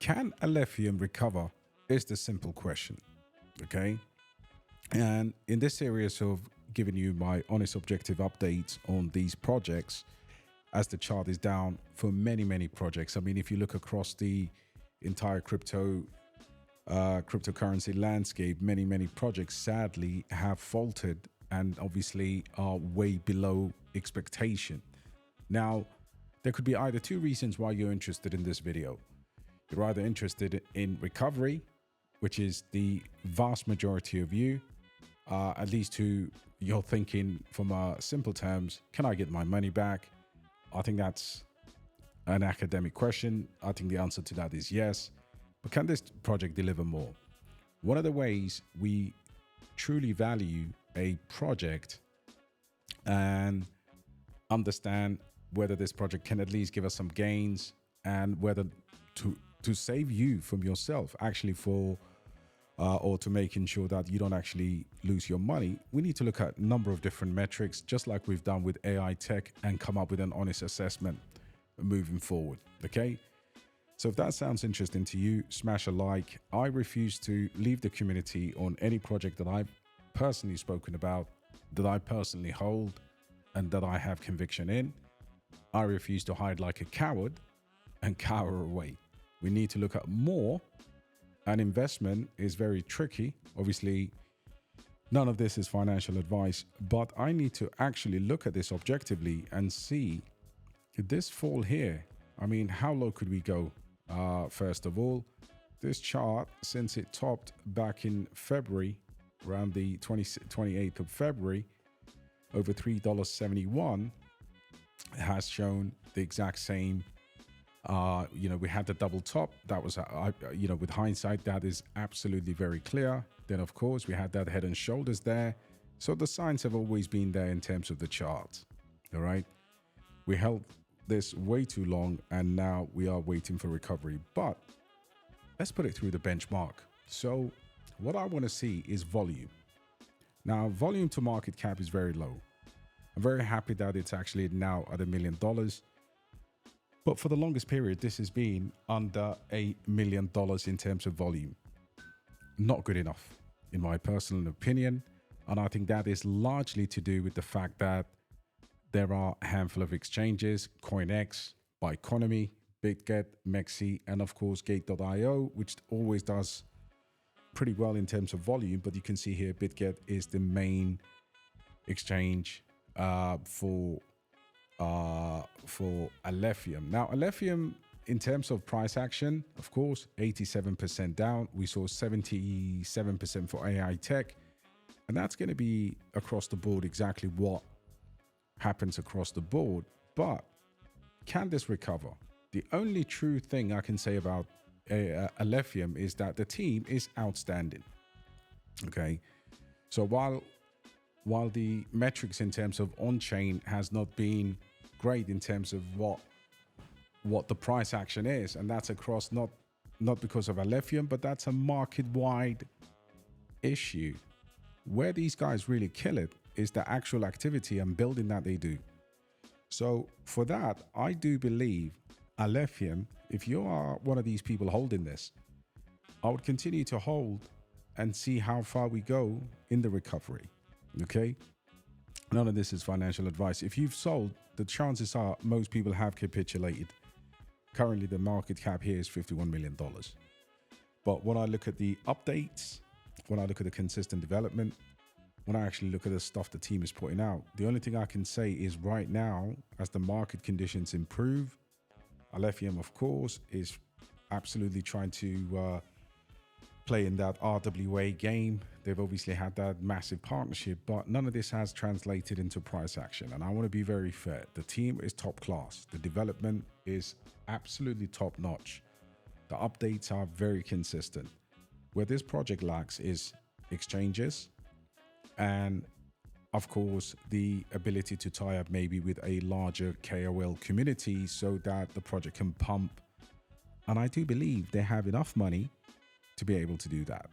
Can Alephium recover? Is the simple question. Okay. And in this series of giving you my honest objective updates on these projects, as the chart is down for many, many projects. I mean, if you look across the entire cryptocurrency landscape, many projects sadly have faltered and obviously are way below expectation. Now, there could be either two reasons why you're interested in this video. You're either interested in recovery, which is the vast majority of you, at least who you're thinking from simple terms, can I get my money back? I think that's an academic question. I think the answer to that is yes. But can this project deliver more? One of the ways we truly value a project and understand whether this project can at least give us some gains and whether to save you from yourself, actually or to making sure that you don't actually lose your money, we need to look at a number of different metrics, just like we've done with aitech, and come up with an honest assessment moving forward. Okay. So if that sounds interesting to you, smash a like. I refuse to leave the community on any project that I've personally spoken about, that I personally hold, and that I have conviction in. I refuse to hide like a coward and cower away. We need to look at more, and investment is very tricky. Obviously, none of this is financial advice, but I need to actually look at this objectively and see this fall here. I mean, how low could we go? First of all, this chart, since it topped back in February, around the 28th of February, over $3.71, has shown the exact same. We had the double top. That was, with hindsight, that is absolutely very clear. Then, of course, we had that head and shoulders there. So the signs have always been there in terms of the chart. All right. We held this way too long, and now we are waiting for recovery. But let's put it through the benchmark. So what I want to see is volume. Now, volume to market cap is very low. I'm very happy that it's actually now at $1 million. But for the longest period, this has been under $1 million in terms of volume. Not good enough, in my personal opinion. And I think that is largely to do with the fact that there are a handful of exchanges, CoinX, Byconomy, BitGet, Mexi, and of course Gate.io, which always does pretty well in terms of volume. But you can see here, BitGet is the main exchange for Alephium. Now, Alephium, in terms of price action, of course, 87% down. We saw 77% for aitech, and that's going to be across the board exactly what happens across the board. But can this recover? The only true thing I can say about Alephium is that the team is outstanding. Okay, so while the metrics in terms of on-chain has not been great in terms of what the price action is, and that's across not because of Alephium, but that's a market-wide issue. Where these guys really kill it is the actual activity and building that they do. So for that, I do believe Alephium, if you are one of these people holding this, I would continue to hold and see how far we go in the recovery. Okay, none of this is financial advice. If you've sold, the chances are most people have capitulated. Currently, the market cap here is $51 million. But when I look at the updates, when I look at the consistent development, when I actually look at the stuff the team is putting out, the only thing I can say is right now, as the market conditions improve, Alephium, of course, is absolutely trying to play in that RWA game. They've obviously had that massive partnership, but none of this has translated into price action. And I want to be very fair. The team is top class. The development is absolutely top notch. The updates are very consistent. Where this project lacks is exchanges and, of course, the ability to tie up maybe with a larger KOL community so that the project can pump. And I do believe they have enough money to be able to do that.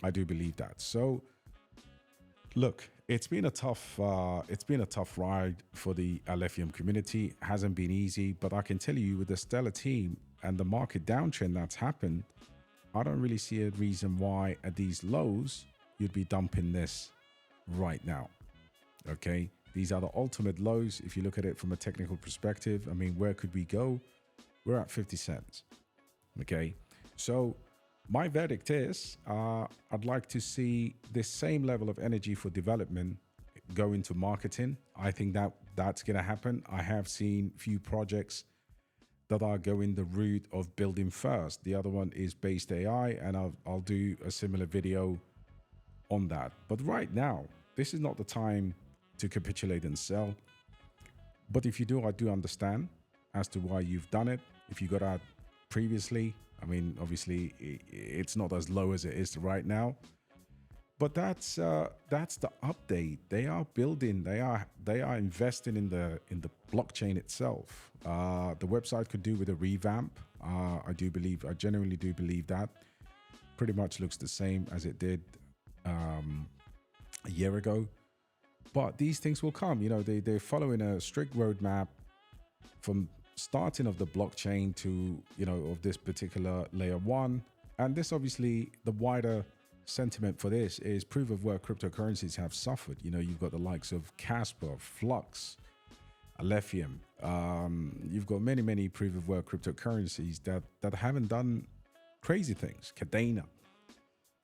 I do believe that. So look, it's been a tough ride for the Alephium community. It hasn't been easy, but I can tell you with the stellar team and the market downtrend that's happened, I don't really see a reason why at these lows you'd be dumping this right now. Okay, these are the ultimate lows. If you look at it from a technical perspective, I mean, where could we go? We're at 50 cents. Okay, so my verdict is I'd like to see this same level of energy for development go into marketing. I think that that's going to happen. I have seen few projects that are going the route of building first. The other one is basedai, and I'll do a similar video on that. But right now, this is not the time to capitulate and sell. But if you do, I do understand as to why you've done it. If you got out previously, I mean, obviously it's not as low as it is right now. But that's the update. They are building. They are investing in the blockchain itself. The website could do with a revamp. I genuinely do believe that. Pretty much looks the same as it did a year ago. But these things will come. You know, they're following a strict roadmap from starting of the blockchain to, you know, of this particular layer one. And this obviously, the wider sentiment for this is proof of work cryptocurrencies have suffered. You know, you've got the likes of Kaspa, Flux, Alephium. You've got many proof of work cryptocurrencies that haven't done crazy things. Cadena,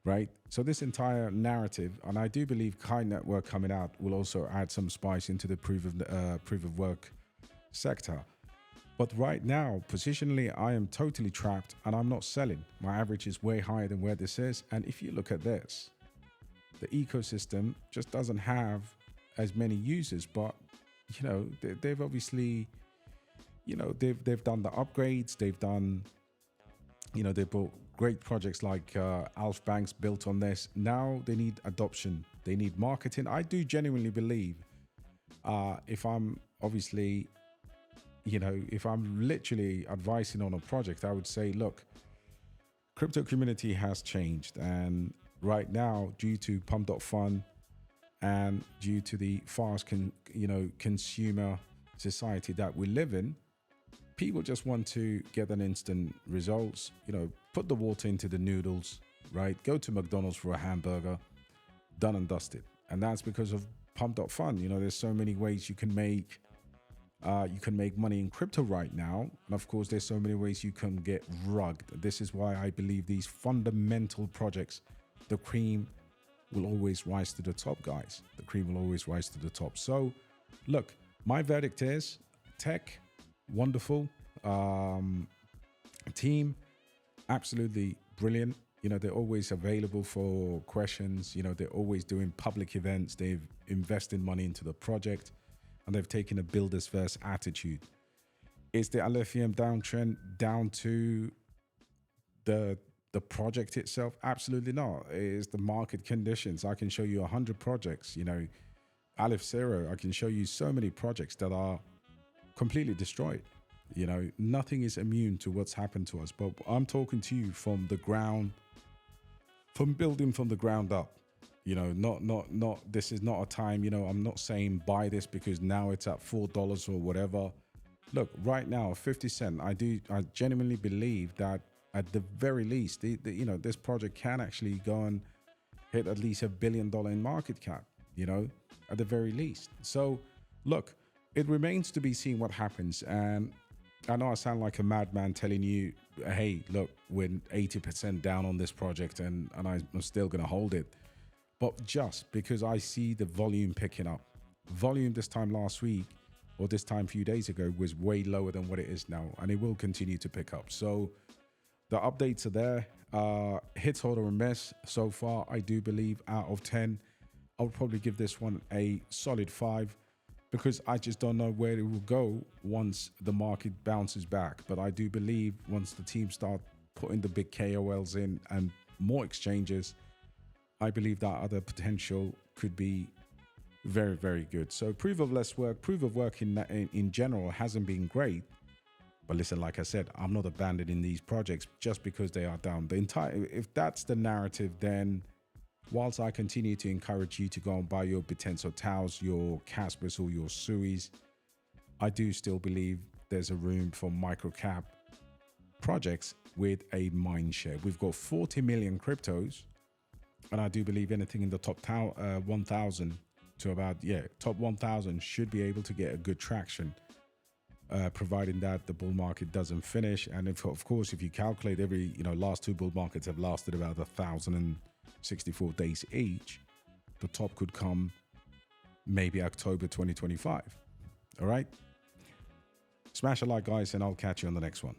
right? So this entire narrative, and I do believe Kai Network coming out will also add some spice into the proof of work sector. But right now, positionally, I am totally trapped and I'm not selling. My average is way higher than where this is. And if you look at this, the ecosystem just doesn't have as many users, but you know, they've obviously, you know, they've done the upgrades. They've done, you know, they built great projects like Alf Banks built on this. Now they need adoption. They need marketing. I do genuinely believe if I'm obviously, you know, if I'm literally advising on a project, I would say, look, crypto community has changed. And right now, due to pump.fun and due to the fast, consumer society that we live in, people just want to get an instant results, you know, put the water into the noodles, right? Go to McDonald's for a hamburger, done and dusted. And that's because of pump.fun. You know, there's so many ways you can make money in crypto right now. And of course, there's so many ways you can get rugged. This is why I believe these fundamental projects, the cream will always rise to the top, guys. The cream will always rise to the top. So look, my verdict is tech, wonderful. Team, absolutely brilliant. You know, they're always available for questions. You know, they're always doing public events. They've invested money into the project. And they've taken a builders first attitude. Is the Alephium downtrend down to the project itself? Absolutely not. It is the market conditions. I can show you 100 projects. You know, Aleph Zero, I can show you so many projects that are completely destroyed. You know, nothing is immune to what's happened to us. But I'm talking to you from the ground, from building from the ground up. You know, not, this is not a time, you know, I'm not saying buy this because now it's at $4 or whatever. Look, right now, 50 cents, I genuinely believe that at the very least, you know, this project can actually go and hit at least $1 billion in market cap, you know, at the very least. So look, it remains to be seen what happens. And I know I sound like a madman telling you, hey, look, we're 80% down on this project and I'm still going to hold it. But just because I see the volume picking up. Volume this time last week or this time a few days ago was way lower than what it is now. And it will continue to pick up. So the updates are there. Hits, hold, or miss. So far, I do believe out of 10, I would probably give this one a solid 5 because I just don't know where it will go once the market bounces back. But I do believe once the team start putting the big KOLs in and more exchanges, I believe that other potential could be very, very good. So proof of work in general hasn't been great. But listen, like I said, I'm not abandoning these projects just because they are down. If that's the narrative, then whilst I continue to encourage you to go and buy your Bitenso Taos, your Caspers or your Suis, I do still believe there's a room for micro cap projects with a mind share. We've got 40 million cryptos, and I do believe anything in the top 1,000 to about, top 1,000 should be able to get a good traction, providing that the bull market doesn't finish. And if, of course, if you calculate every, last two bull markets have lasted about 1,064 days each, the top could come maybe October 2025. All right. Smash a like, guys, and I'll catch you on the next one.